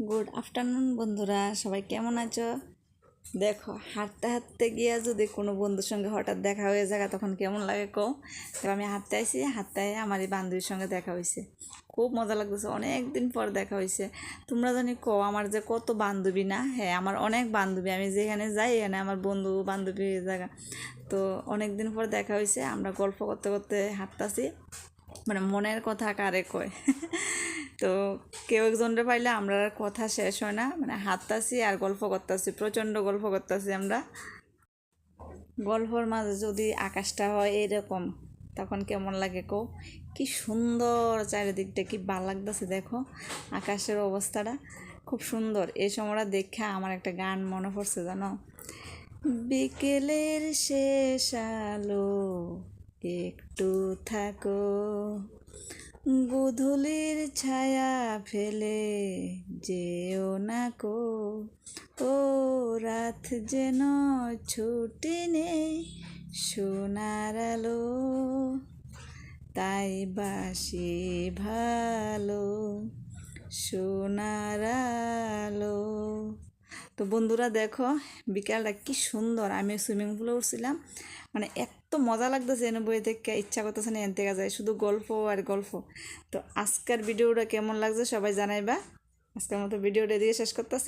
Good afternoon বন্ধুরা, সবাই কেমন আছো? দেখো, হাঁটতে হাঁটতে গিয়া যদি কোনো বন্ধুর সঙ্গে হঠাৎ দেখা হয়ে যায় তখন কেমন লাগে কও। তো আমি হাঁটতে আইছি, হাঁটতে আইয়া আমার এই বান্ধবীর সঙ্গে দেখা হয়েছে। খুব মজা লাগতেছে, অনেক দিন পর দেখা হয়েছে। তোমরা জানি কও আমার যে কত বান্ধবী না। হ্যাঁ, আমার অনেক বান্ধবী, আমি যেখানে যাই এখানে আমার বন্ধু বান্ধবী জায়গা। তো অনেক দিন পর দেখা হয়েছে, আমরা গল্প করতে করতে হাঁটতাছি। মানে মনের কথা কারে কয়। তো কেউ একজনরে পাইলে আমরা আর কথা শেষ হয় না, মানে হাঁটতাছি আর গল্প করতেছি, প্রচণ্ড গল্প করতেছি আমরা। গল্পর মাঝে যদি আকাশটা হয় এরকম, তখন কেমন লাগে কো। কি সুন্দর চারিদিকটা, কি ভালো লাগতেছে দেখো, আকাশের অবস্থাটা খুব সুন্দর। এই সময়টা দেখে আমার একটা গান মনে পড়ছে জানো, বিকেলের শেষ আলো একটু থাকো, গোধূলির ছায়া ফেলে যেও না কো, ও রাত যেন ছুটি নেই সোনার আলো, তাই বাসি ভালো সোনার আলো। তো বন্ধুরা দেখো, বিকালটা কি সুন্দর, আমি সুইমিং পুলে উঠছিলাম, মানে এত মজা লাগতেছে এনে বই থেকে, ইচ্ছা করতেছে না এন থেকে যায়, শুধু গল্প আর গল্প। তো আজকের ভিডিওটা কেমন লাগছে সবাই জানাইবা। আজকের মতো ভিডিওটা দিয়ে শেষ করতেছি।